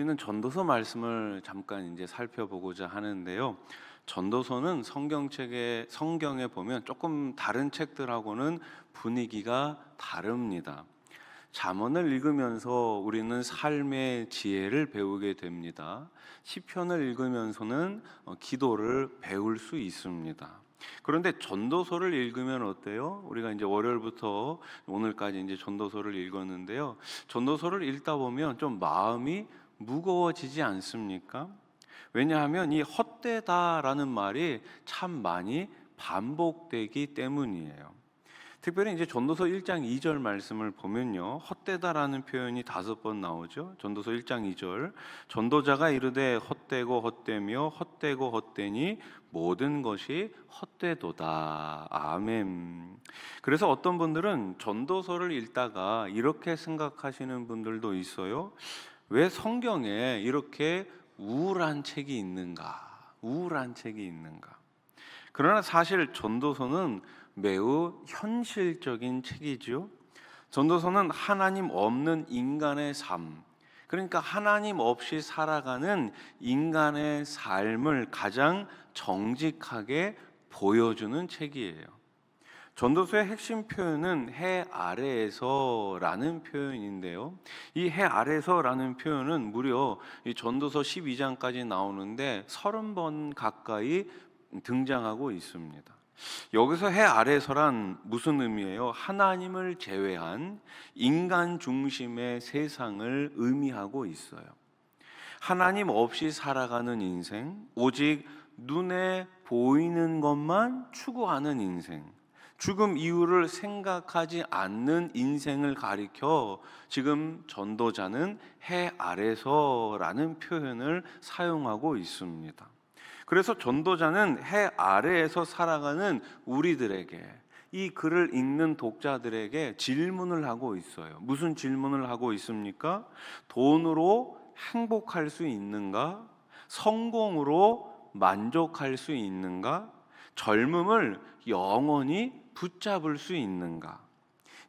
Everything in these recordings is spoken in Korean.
우리는 전도서 말씀을 잠깐 이제 살펴보고자 하는데요. 전도서는 성경에 보면 조금 다른 책들하고는 분위기가 다릅니다. 잠언을 읽으면서 우리는 삶의 지혜를 배우게 됩니다. 시편을 읽으면서는 기도를 배울 수 있습니다. 그런데 전도서를 읽으면 어때요? 우리가 이제 월요일부터 오늘까지 이제 전도서를 읽었는데요. 전도서를 읽다 보면 좀 마음이 무거워지지 않습니까? 왜냐하면 이 헛되다라는 말이 참 많이 반복되기 때문이에요. 특별히 이제 전도서 1장 2절 말씀을 보면요, 헛되다라는 표현이 5번 나오죠. 전도서 1장 2절, 전도자가 이르되 헛되고 헛되며 헛되고 헛되니 모든 것이 헛되도다. 아멘. 그래서 어떤 분들은 전도서를 읽다가 이렇게 생각하시는 분들도 있어요. 왜 성경에 이렇게 우울한 책이 있는가? 우울한 책이 있는가? 그러나 사실 전도서는 매우 현실적인 책이죠. 전도서는 하나님 없는 인간의 삶, 그러니까 하나님 없이 살아가는 인간의 삶을 가장 정직하게 보여주는 책이에요. 전도서의 핵심 표현은 해 아래에서라는 표현인데요. 이 해 아래서라는 표현은 무려 이 전도서 12장까지 나오는데 30번 가까이 등장하고 있습니다. 여기서 해 아래서란 무슨 의미예요? 하나님을 제외한 인간 중심의 세상을 의미하고 있어요. 하나님 없이 살아가는 인생, 오직 눈에 보이는 것만 추구하는 인생, 죽음 이후를 생각하지 않는 인생을 가리켜 지금 전도자는 해 아래서라는 표현을 사용하고 있습니다. 그래서 전도자는 해 아래에서 살아가는 우리들에게, 이 글을 읽는 독자들에게 질문을 하고 있어요. 무슨 질문을 하고 있습니까? 돈으로 행복할 수 있는가? 성공으로 만족할 수 있는가? 젊음을 영원히 붙잡을 수 있는가?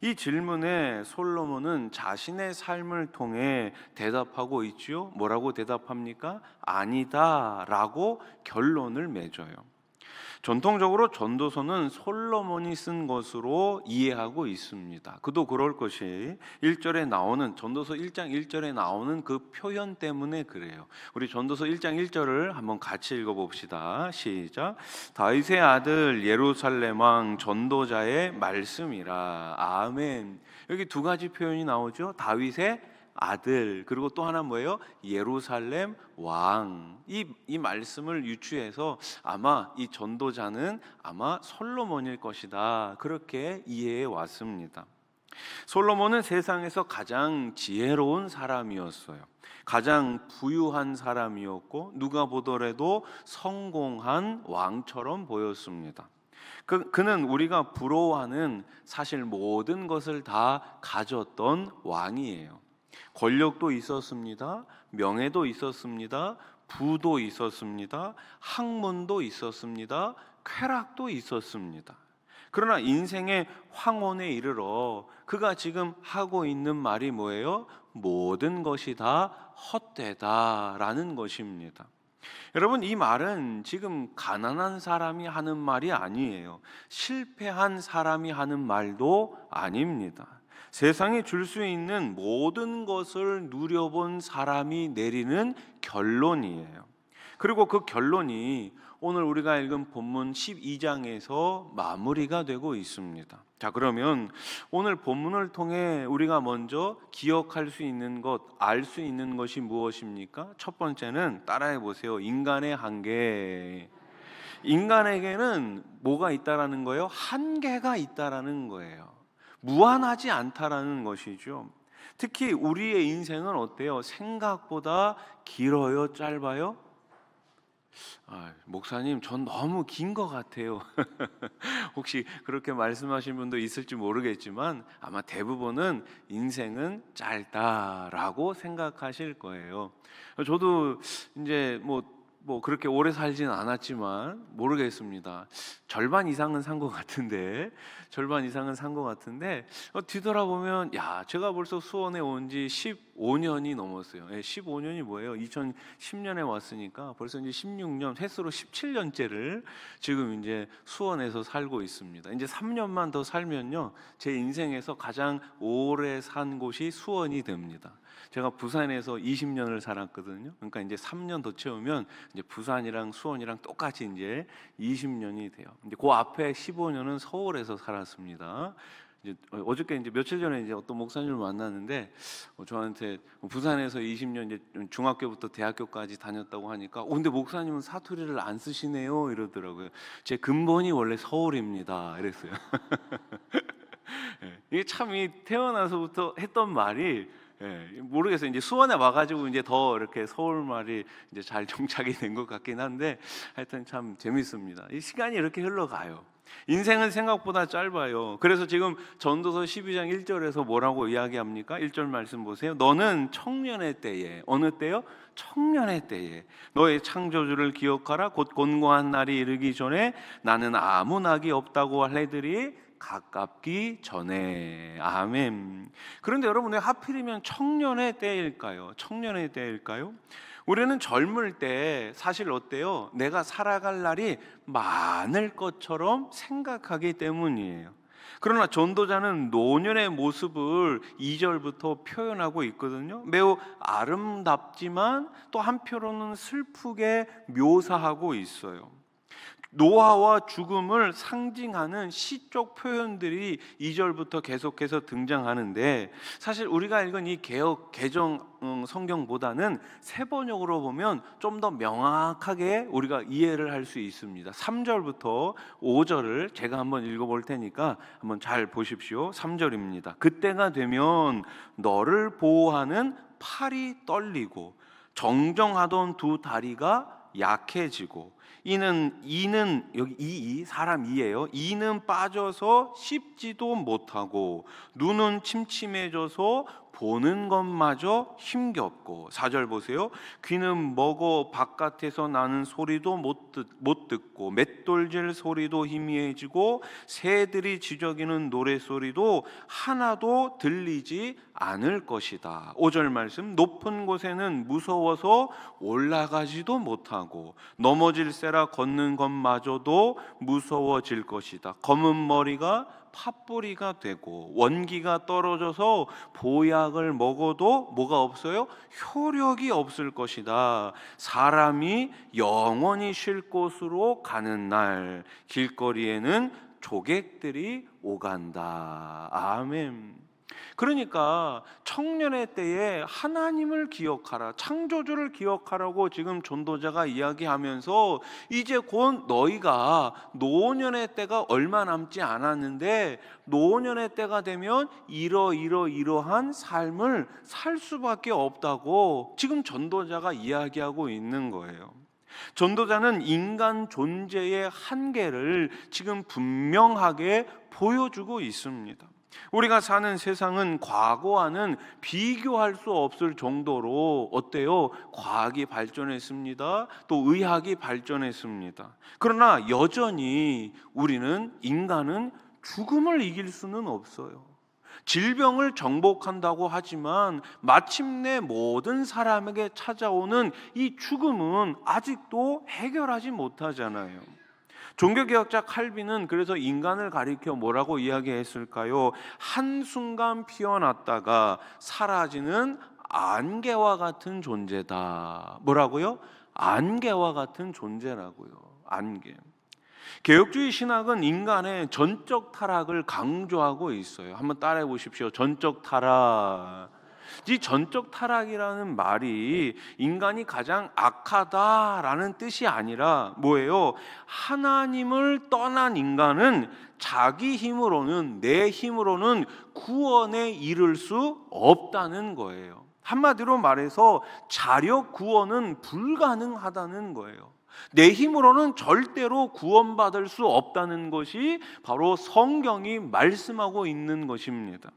이 질문에 솔로몬은 자신의 삶을 통해 대답하고 있지요. 뭐라고 대답합니까? 아니다라고 결론을 맺어요. 전통적으로 전도서는 솔로몬이 쓴 것으로 이해하고 있습니다. 그도 그럴 것이 1절에 나오는, 전도서 1장 1절에 나오는 그 표현 때문에 그래요. 우리 전도서 1장 1절을 한번 같이 읽어봅시다. 시작. 다윗의 아들 예루살렘 왕 전도자의 말씀이라. 아멘. 여기 두 가지 표현이 나오죠. 다윗의 아들, 그리고 또 하나 뭐예요? 예루살렘 왕. 이 말씀을 유추해서 아마 이 전도자는 아마 솔로몬일 것이다, 그렇게 이해해 왔습니다. 솔로몬은 세상에서 가장 지혜로운 사람이었어요. 가장 부유한 사람이었고 누가 보더라도 성공한 왕처럼 보였습니다. 그는 우리가 부러워하는 사실 모든 것을 다 가졌던 왕이에요. 권력도 있었습니다. 명예도 있었습니다. 부도 있었습니다. 학문도 있었습니다. 쾌락도 있었습니다. 그러나 인생의 황혼에 이르러 그가 지금 하고 있는 말이 뭐예요? 모든 것이 다 헛되다라는 것입니다. 여러분, 이 말은 지금 가난한 사람이 하는 말이 아니에요. 실패한 사람이 하는 말도 아닙니다. 세상에 줄 수 있는 모든 것을 누려본 사람이 내리는 결론이에요. 그리고 그 결론이 오늘 우리가 읽은 본문 12장에서 마무리가 되고 있습니다. 자, 그러면 오늘 본문을 통해 우리가 먼저 기억할 수 있는 것, 알 수 있는 것이 무엇입니까? 첫 번째는 따라해 보세요. 인간의 한계. 인간에게는 뭐가 있다라는 거예요? 한계가 있다라는 거예요. 무한하지 않다라는 것이죠. 특히 우리의 인생은 어때요? 생각보다 길어요? 짧아요? 목사님, 전 너무 긴 것 같아요. 혹시 그렇게 말씀하신 분도 있을지 모르겠지만 아마 대부분은 인생은 짧다라고 생각하실 거예요. 저도 이제 뭐 그렇게 오래 살지는 않았지만 모르겠습니다. 절반 이상은 산 것 같은데, 뒤돌아보면 야, 제가 벌써 수원에 온 지 15년이 넘었어요. 15년이 뭐예요? 2010년에 왔으니까 벌써 이제 16년, 횟수로 17년째를 지금 이제 수원에서 살고 있습니다. 이제 3년만 더 살면요, 제 인생에서 가장 오래 산 곳이 수원이 됩니다. 제가 부산에서 20년을 살았거든요. 그러니까 이제 3년 더 채우면 이제 부산이랑 수원이랑 똑같이 이제 20년이 돼요. 이제 그 앞에 15년은 서울에서 살았습니다. 이제 어저께 이제 며칠 전에 이제 어떤 목사님을 만났는데 저한테 부산에서 20년 이제 중학교부터 대학교까지 다녔다고 하니까 근데 목사님은 사투리를 안 쓰시네요 이러더라고요. 제 근본이 원래 서울입니다. 이랬어요. 이게 참 태어나서부터 했던 말이 모르겠어요. 이제 수원에 와가지고 이제 더 이렇게 서울 말이 이제 잘 정착이 된 것 같긴 한데 하여튼 참 재밌습니다. 이 시간이 이렇게 흘러가요. 인생은 생각보다 짧아요. 그래서 지금 전도서 12장 1절에서 뭐라고 이야기합니까? 1절 말씀 보세요. 너는 청년의 때에, 어느 때요? 청년의 때에 너의 창조주를 기억하라. 곧 곤고한 날이 이르기 전에 나는 아무 낙이 없다고 할 해들이 가깝기 전에. 아멘. 그런데 여러분, 왜 하필이면 청년의 때일까요? 청년의 때일까요? 우리는 젊을 때 사실 어때요? 내가 살아갈 날이 많을 것처럼 생각하기 때문이에요. 그러나 전도자는 노년의 모습을 2절부터 표현하고 있거든요. 매우 아름답지만 또 한편으로는 슬프게 묘사하고 있어요. 노화와 죽음을 상징하는 시적 표현들이 2절부터 계속해서 등장하는데, 사실 우리가 읽은 이 개정 성경보다는 세번역으로 보면 좀 더 명확하게 우리가 이해를 할 수 있습니다. 3절부터 5절을 제가 한번 읽어볼 테니까 한번 잘 보십시오. 3절입니다. 그때가 되면 너를 보호하는 팔이 떨리고 정정하던 두 다리가 약해지고 이는 여기 사람 이예요. 이는 빠져서 씹지도 못하고 눈은 침침해져서 보는 것마저 힘겹고. 4절 보세요. 귀는 먹어 바깥에서 나는 소리도 못 듣고 맷돌질 소리도 희미해지고 새들이 지저귀는 노래소리도 하나도 들리지 않을 것이다. 5절 말씀. 높은 곳에는 무서워서 올라가지도 못하고 넘어질세라 걷는 것마저도 무서워질 것이다. 검은 머리가 팥뿌리가 되고 원기가 떨어져서 보약을 먹어도 뭐가 없어요? 효력이 없을 것이다. 사람이 영원히 쉴 곳으로 가는 날 길거리에는 조객들이 오간다. 아멘. 그러니까 청년의 때에 하나님을 기억하라, 창조주를 기억하라고 지금 전도자가 이야기하면서 이제 곧 너희가 노년의 때가 얼마 남지 않았는데 노년의 때가 되면 이러한 삶을 살 수밖에 없다고 지금 전도자가 이야기하고 있는 거예요. 전도자는 인간 존재의 한계를 지금 분명하게 보여주고 있습니다. 우리가 사는 세상은 과거와는 비교할 수 없을 정도로 어때요? 과학이 발전했습니다. 또 의학이 발전했습니다. 그러나 여전히 인간은 죽음을 이길 수는 없어요. 질병을 정복한다고 하지만 마침내 모든 사람에게 찾아오는 이 죽음은 아직도 해결하지 못하잖아요. 종교개혁자 칼빈은 그래서 인간을 가리켜 뭐라고 이야기했을까요? 한순간 피어났다가 사라지는 안개와 같은 존재다. 뭐라고요? 안개와 같은 존재라고요. 안개. 개혁주의 신학은 인간의 전적 타락을 강조하고 있어요. 한번 따라해 보십시오. 전적 타락. 이 전적 타락이라는 말이 인간이 가장 악하다라는 뜻이 아니라 뭐예요? 하나님을 떠난 인간은 자기 힘으로는, 내 힘으로는 구원에 이를 수 없다는 거예요. 한마디로 말해서 자력 구원은 불가능하다는 거예요. 내 힘으로는 절대로 구원받을 수 없다는 것이 바로 성경이 말씀하고 있는 것입니다.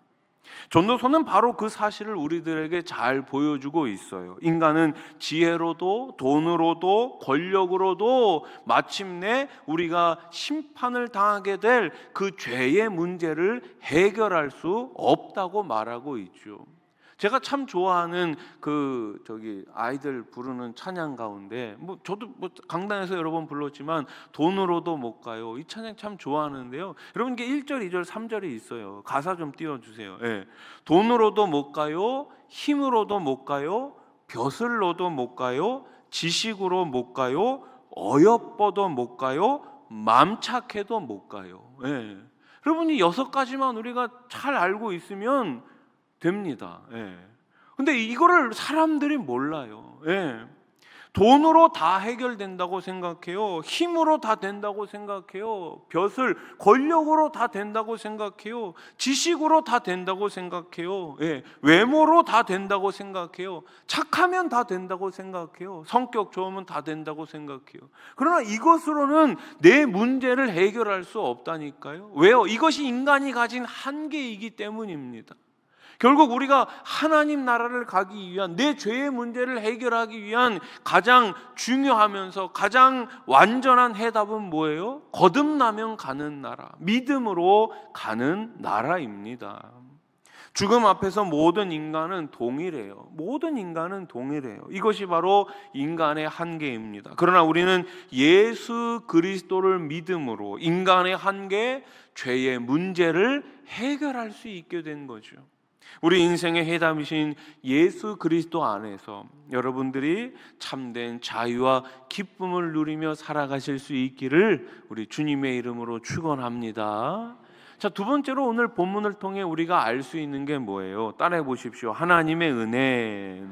전도서는 바로 그 사실을 우리들에게 잘 보여주고 있어요. 인간은 지혜로도 돈으로도 권력으로도 마침내 우리가 심판을 당하게 될 그 죄의 문제를 해결할 수 없다고 말하고 있죠. 제가 참 좋아하는 아이들 부르는 찬양 가운데 저도 강단에서 여러 번 불렀지만 돈으로도 못 가요. 이 찬양 참 좋아하는데요. 여러분 이게 1절, 2절, 3절이 있어요. 가사 좀 띄워주세요. 예. 돈으로도 못 가요. 힘으로도 못 가요. 벼슬로도 못 가요. 지식으로 못 가요. 어여뻐도 못 가요. 맘 착해도 못 가요. 예. 여러분이 6가지만 우리가 잘 알고 있으면 됩니다. 예. 근데 이거를 사람들이 몰라요. 예. 돈으로 다 해결된다고 생각해요. 힘으로 다 된다고 생각해요. 벼슬, 권력으로 다 된다고 생각해요. 지식으로 다 된다고 생각해요. 예. 외모로 다 된다고 생각해요. 착하면 다 된다고 생각해요. 성격 좋으면 다 된다고 생각해요. 그러나 이것으로는 내 문제를 해결할 수 없다니까요. 왜요? 이것이 인간이 가진 한계이기 때문입니다. 결국 우리가 하나님 나라를 가기 위한, 내 죄의 문제를 해결하기 위한 가장 중요하면서 가장 완전한 해답은 뭐예요? 거듭나면 가는 나라, 믿음으로 가는 나라입니다. 죽음 앞에서 모든 인간은 동일해요. 모든 인간은 동일해요. 이것이 바로 인간의 한계입니다. 그러나 우리는 예수 그리스도를 믿음으로 인간의 한계, 죄의 문제를 해결할 수 있게 된 거죠. 우리 인생의 해답이신 예수 그리스도 안에서 여러분들이 참된 자유와 기쁨을 누리며 살아가실 수 있기를 우리 주님의 이름으로 축원합니다. 자, 두 번째로 오늘 본문을 통해 우리가 알 수 있는 게 뭐예요? 따라해 보십시오. 하나님의 은혜.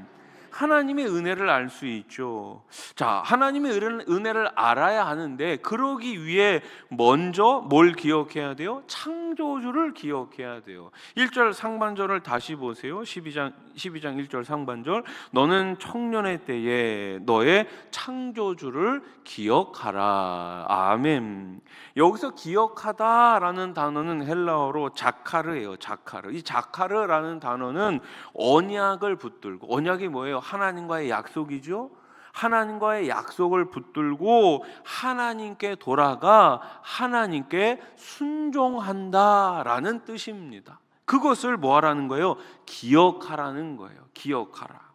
하나님의 은혜를 알 수 있죠. 자, 하나님의 은혜를 알아야 하는데 그러기 위해 먼저 뭘 기억해야 돼요? 창조주를 기억해야 돼요. 1절 상반절을 다시 보세요. 12장 1절 상반절. 너는 청년의 때에 너의 창조주를 기억하라. 아멘. 여기서 기억하다라는 단어는 헬라어로 자카르예요. 자카르. 이 자카르라는 단어는 언약을 붙들고, 언약이 뭐예요? 하나님과의 약속이죠. 하나님과의 약속을 붙들고 하나님께 돌아가 하나님께 순종한다라는 뜻입니다. 그것을 뭐 하라는 거예요? 기억하라는 거예요. 기억하라.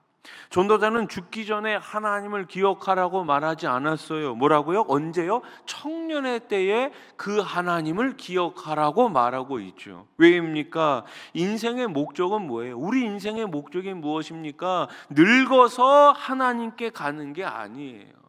전도자는 죽기 전에 하나님을 기억하라고 말하지 않았어요. 뭐라고요? 언제요? 청년의 때에 그 하나님을 기억하라고 말하고 있죠. 왜입니까? 인생의 목적은 뭐예요? 우리 인생의 목적이 무엇입니까? 늙어서 하나님께 가는 게 아니에요.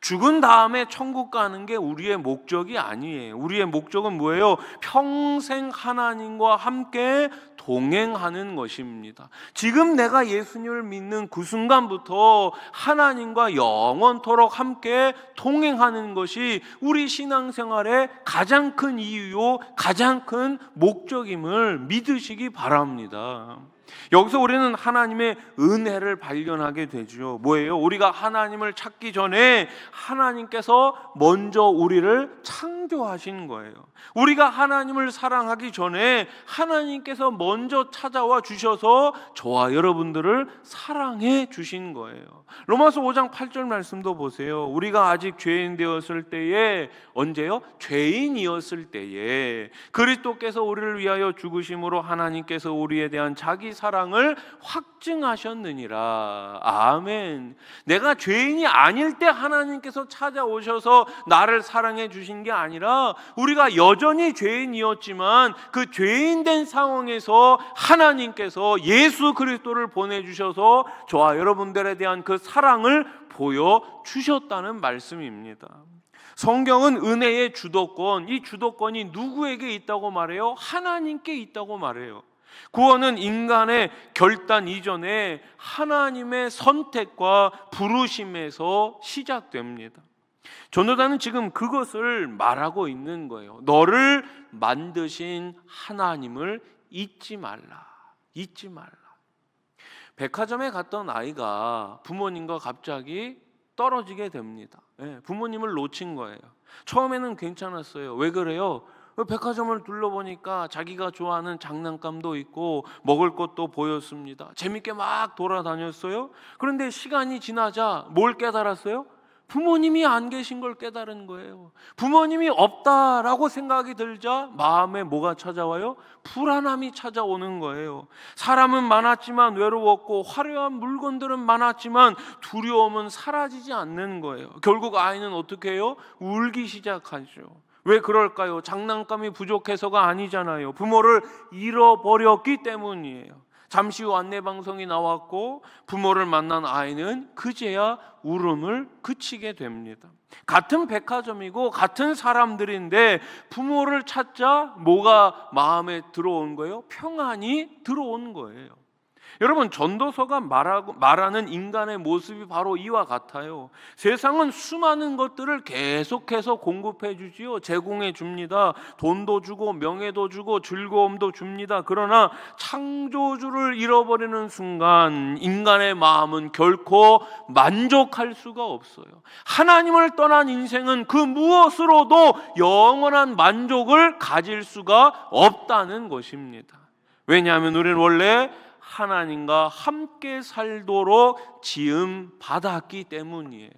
죽은 다음에 천국 가는 게 우리의 목적이 아니에요. 우리의 목적은 뭐예요? 평생 하나님과 함께 동행하는 것입니다. 지금 내가 예수님을 믿는 그 순간부터 하나님과 영원토록 함께 동행하는 것이 우리 신앙생활의 가장 큰 이유요, 가장 큰 목적임을 믿으시기 바랍니다. 여기서 우리는 하나님의 은혜를 발견하게 되죠. 뭐예요? 우리가 하나님을 찾기 전에 하나님께서 먼저 우리를 창조하신 거예요. 우리가 하나님을 사랑하기 전에 하나님께서 먼저 찾아와 주셔서 저와 여러분들을 사랑해 주신 거예요. 로마서 5장 8절 말씀도 보세요. 우리가 아직 죄인 되었을 때에, 언제요? 죄인이었을 때에 그리스도께서 우리를 위하여 죽으심으로 하나님께서 우리에 대한 자기 사랑을 확증하셨느니라. 아멘. 내가 죄인이 아닐 때 하나님께서 찾아오셔서 나를 사랑해 주신 게 아니라 우리가 여전히 죄인이었지만 그 죄인된 상황에서 하나님께서 예수 그리스도를 보내주셔서 저와 여러분들에 대한 그 사랑을 보여주셨다는 말씀입니다. 성경은 은혜의 주도권, 이 주도권이 누구에게 있다고 말해요? 하나님께 있다고 말해요. 구원은 인간의 결단 이전에 하나님의 선택과 부르심에서 시작됩니다. 전도자는 지금 그것을 말하고 있는 거예요. 너를 만드신 하나님을 잊지 말라. 잊지 말라. 백화점에 갔던 아이가 부모님과 갑자기 떨어지게 됩니다. 부모님을 놓친 거예요. 처음에는 괜찮았어요. 왜 그래요? 백화점을 둘러보니까 자기가 좋아하는 장난감도 있고 먹을 것도 보였습니다. 재밌게 막 돌아다녔어요. 그런데 시간이 지나자 뭘 깨달았어요? 부모님이 안 계신 걸 깨달은 거예요. 부모님이 없다라고 생각이 들자 마음에 뭐가 찾아와요? 불안함이 찾아오는 거예요. 사람은 많았지만 외로웠고 화려한 물건들은 많았지만 두려움은 사라지지 않는 거예요. 결국 아이는 어떻게 해요? 울기 시작하죠. 왜 그럴까요? 장난감이 부족해서가 아니잖아요. 부모를 잃어버렸기 때문이에요. 잠시 후 안내방송이 나왔고 부모를 만난 아이는 그제야 울음을 그치게 됩니다. 같은 백화점이고 같은 사람들인데 부모를 찾자 뭐가 마음에 들어온 거예요? 평안이 들어온 거예요. 여러분, 전도서가 말하는 인간의 모습이 바로 이와 같아요. 세상은 수많은 것들을 계속해서 공급해 주지요. 제공해 줍니다. 돈도 주고 명예도 주고 즐거움도 줍니다. 그러나 창조주를 잃어버리는 순간 인간의 마음은 결코 만족할 수가 없어요. 하나님을 떠난 인생은 그 무엇으로도 영원한 만족을 가질 수가 없다는 것입니다. 왜냐하면 우리는 원래 하나님과 함께 살도록 지음 받았기 때문이에요.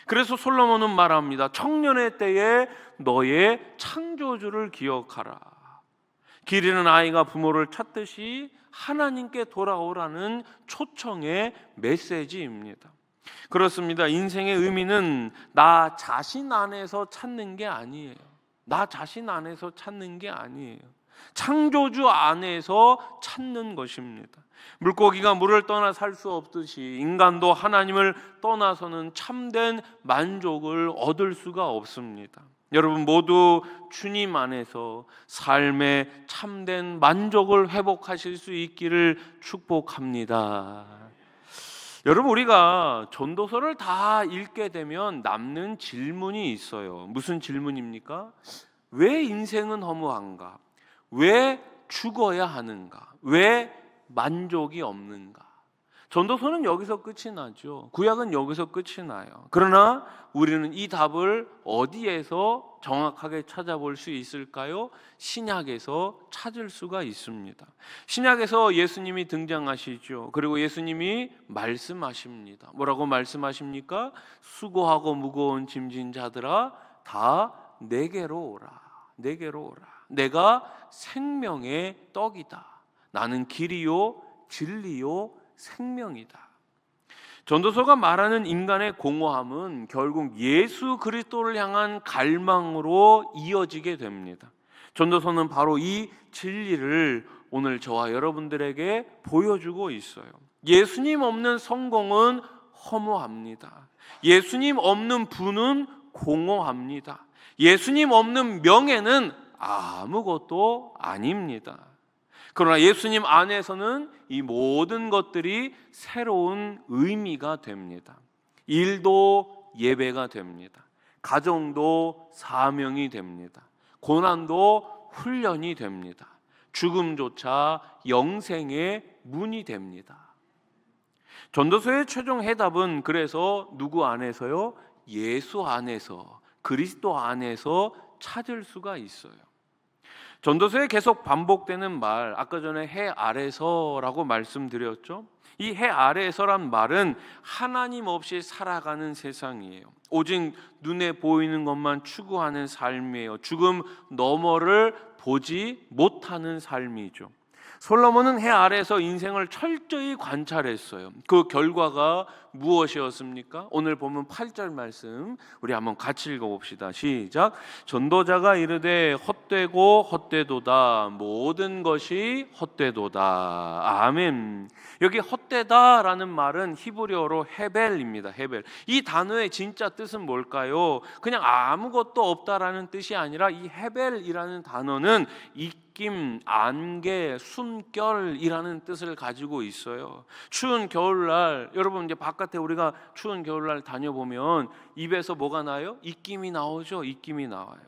그래서 솔로몬은 말합니다. 청년의 때에 너의 창조주를 기억하라. 길 잃은 아이가 부모를 찾듯이 하나님께 돌아오라는 초청의 메시지입니다. 그렇습니다. 인생의 의미는 나 자신 안에서 찾는 게 아니에요. 나 자신 안에서 찾는 게 아니에요. 창조주 안에서 찾는 것입니다. 물고기가 물을 떠나 살 수 없듯이 인간도 하나님을 떠나서는 참된 만족을 얻을 수가 없습니다. 여러분 모두 주님 안에서 삶의 참된 만족을 회복하실 수 있기를 축복합니다. 여러분, 우리가 전도서를 다 읽게 되면 남는 질문이 있어요. 무슨 질문입니까? 왜 인생은 허무한가? 왜 죽어야 하는가? 왜 만족이 없는가? 전도서는 여기서 끝이 나죠. 구약은 여기서 끝이 나요. 그러나 우리는 이 답을 어디에서 정확하게 찾아볼 수 있을까요? 신약에서 찾을 수가 있습니다. 신약에서 예수님이 등장하시죠. 그리고 예수님이 말씀하십니다. 뭐라고 말씀하십니까? 수고하고 무거운 짐진 자들아 다 내게로 오라. 내게로 오라. 내가 생명의 떡이다. 나는 길이요 진리요 생명이다. 전도서가 말하는 인간의 공허함은 결국 예수 그리스도를 향한 갈망으로 이어지게 됩니다. 전도서는 바로 이 진리를 오늘 저와 여러분들에게 보여주고 있어요. 예수님 없는 성공은 허무합니다. 예수님 없는 부는 공허합니다. 예수님 없는 명예는 아무것도 아닙니다. 그러나 예수님 안에서는 이 모든 것들이 새로운 의미가 됩니다. 일도 예배가 됩니다. 가정도 사명이 됩니다. 고난도 훈련이 됩니다. 죽음조차 영생의 문이 됩니다. 전도서의 최종 해답은 그래서 누구 안에서요? 예수 안에서, 그리스도 안에서 찾을 수가 있어요. 전도서에 계속 반복되는 말, 아까 전에 해 아래서라고 말씀드렸죠. 이 해 아래서란 말은 하나님 없이 살아가는 세상이에요. 오직 눈에 보이는 것만 추구하는 삶이에요. 죽음 너머를 보지 못하는 삶이죠. 솔로몬은 해 아래에서 인생을 철저히 관찰했어요. 그 결과가 무엇이었습니까? 오늘 보면 8절 말씀 우리 한번 같이 읽어봅시다. 시작. 전도자가 이르되 헛되고 헛되도다. 모든 것이 헛되도다. 아멘. 여기 헛되다라는 말은 히브리어로 헤벨입니다. 헤벨. 이 단어의 진짜 뜻은 뭘까요? 그냥 아무것도 없다라는 뜻이 아니라 이 헤벨이라는 단어는 입김, 안개, 숨결이라는 뜻을 가지고 있어요. 추운 겨울날, 여러분 이제 바깥에 우리가 추운 겨울날 다녀보면 입에서 뭐가 나요? 입김이 나오죠. 입김이 나와요.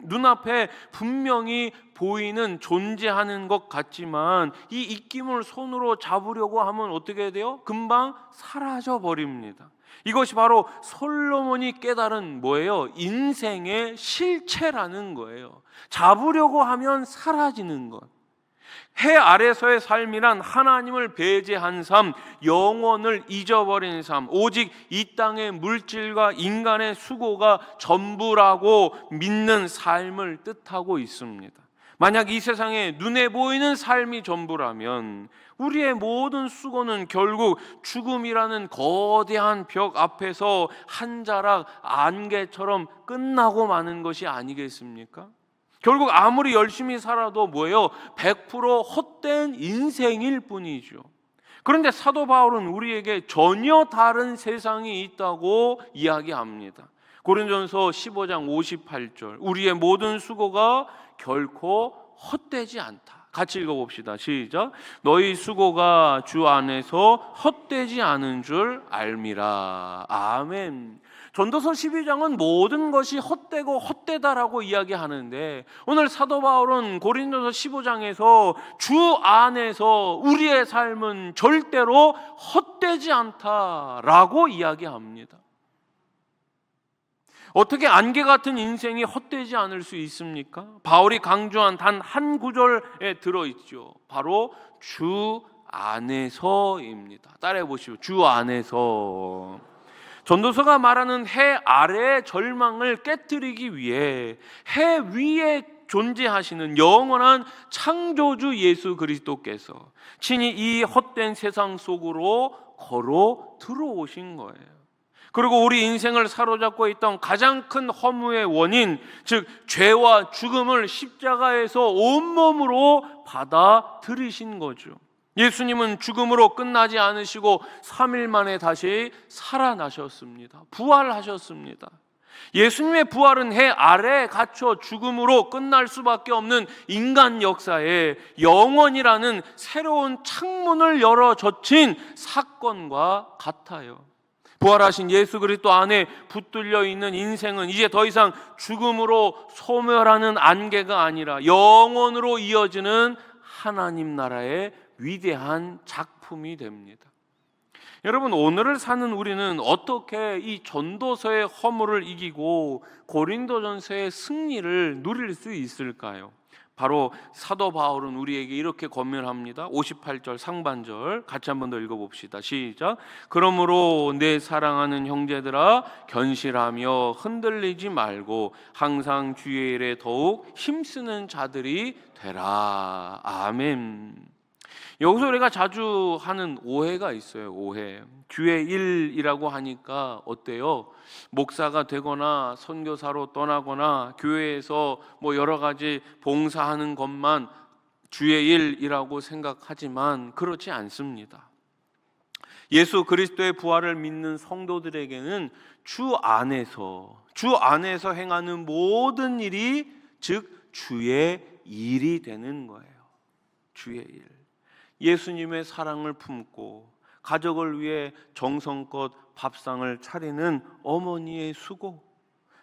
눈앞에 분명히 보이는 존재하는 것 같지만 이 입김을 손으로 잡으려고 하면 어떻게 돼요? 금방 사라져 버립니다. 이것이 바로 솔로몬이 깨달은 뭐예요? 인생의 실체라는 거예요. 잡으려고 하면 사라지는 것. 해 아래서의 삶이란 하나님을 배제한 삶, 영혼을 잊어버린 삶, 오직 이 땅의 물질과 인간의 수고가 전부라고 믿는 삶을 뜻하고 있습니다. 만약 이 세상에 눈에 보이는 삶이 전부라면 우리의 모든 수고는 결국 죽음이라는 거대한 벽 앞에서 한 자락 안개처럼 끝나고 마는 것이 아니겠습니까? 결국 아무리 열심히 살아도 뭐예요? 100% 헛된 인생일 뿐이죠. 그런데 사도 바울은 우리에게 전혀 다른 세상이 있다고 이야기합니다. 고린도전서 15장 58절, 우리의 모든 수고가 결코 헛되지 않다. 같이 읽어봅시다. 시작. 너희 수고가 주 안에서 헛되지 않은 줄 알미라. 아멘. 전도서 12장은 모든 것이 헛되고 헛되다라고 이야기하는데, 오늘 사도 바울은 고린도서 15장에서 주 안에서 우리의 삶은 절대로 헛되지 않다라고 이야기합니다. 어떻게 안개 같은 인생이 헛되지 않을 수 있습니까? 바울이 강조한 단 한 구절에 들어있죠. 바로 주 안에서입니다. 따라해 보시오. 주 안에서. 전도서가 말하는 해 아래의 절망을 깨뜨리기 위해 해 위에 존재하시는 영원한 창조주 예수 그리스도께서 친히 이 헛된 세상 속으로 걸어 들어오신 거예요. 그리고 우리 인생을 사로잡고 있던 가장 큰 허무의 원인, 즉 죄와 죽음을 십자가에서 온몸으로 받아들이신 거죠. 예수님은 죽음으로 끝나지 않으시고 3일 만에 다시 살아나셨습니다. 부활하셨습니다. 예수님의 부활은 해 아래에 갇혀 죽음으로 끝날 수밖에 없는 인간 역사에 영원이라는 새로운 창문을 열어 젖힌 사건과 같아요. 부활하신 예수 그리스도 안에 붙들려 있는 인생은 이제 더 이상 죽음으로 소멸하는 안개가 아니라 영원으로 이어지는 하나님 나라의 위대한 작품이 됩니다. 여러분, 오늘을 사는 우리는 어떻게 이 전도서의 허물을 이기고 고린도전서의 승리를 누릴 수 있을까요? 바로 사도 바울은 우리에게 이렇게 권면합니다. 58절 상반절 같이 한번 더 읽어봅시다. 시작. 그러므로 내 사랑하는 형제들아, 견실하며 흔들리지 말고 항상 주의 일에 더욱 힘쓰는 자들이 되라. 아멘. 여기서 우리가 자주 하는 오해가 있어요. 오해. 주의 일이라고 하니까 어때요? 목사가 되거나 선교사로 떠나거나 교회에서 뭐 여러 가지 봉사하는 것만 주의 일이라고 생각하지만 그렇지 않습니다. 예수 그리스도의 부활을 믿는 성도들에게는 주 안에서 행하는 모든 일이 즉 주의 일이 되는 거예요. 주의 일. 예수님의 사랑을 품고 가족을 위해 정성껏 밥상을 차리는 어머니의 수고,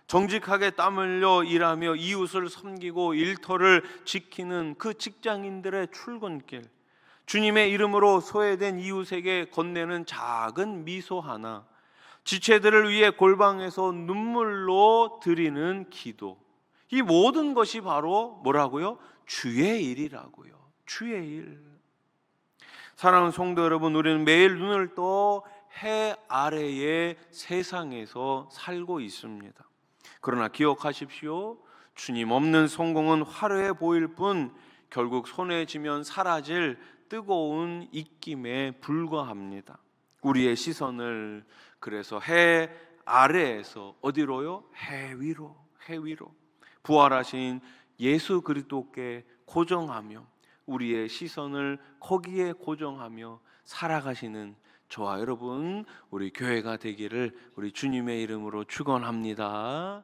정직하게 땀 흘려 일하며 이웃을 섬기고 일터를 지키는 그 직장인들의 출근길, 주님의 이름으로 소외된 이웃에게 건네는 작은 미소 하나, 지체들을 위해 골방에서 눈물로 드리는 기도, 이 모든 것이 바로 뭐라고요? 주의 일이라고요. 주의 일. 사랑하는 성도 여러분, 우리는 매일 눈을 떠 해 아래의 세상에서 살고 있습니다. 그러나 기억하십시오. 주님 없는 성공은 화려해 보일 뿐 결국 손에 쥐면 사라질 뜨거운 입김에 불과합니다. 우리의 시선을 그래서 해 아래에서 어디로요? 해 위로 부활하신 예수 그리스도께 고정하며 우리의 시선을 거기에 고정하며 살아가시는 저와 여러분, 우리 교회가 되기를 우리 주님의 이름으로 축원합니다.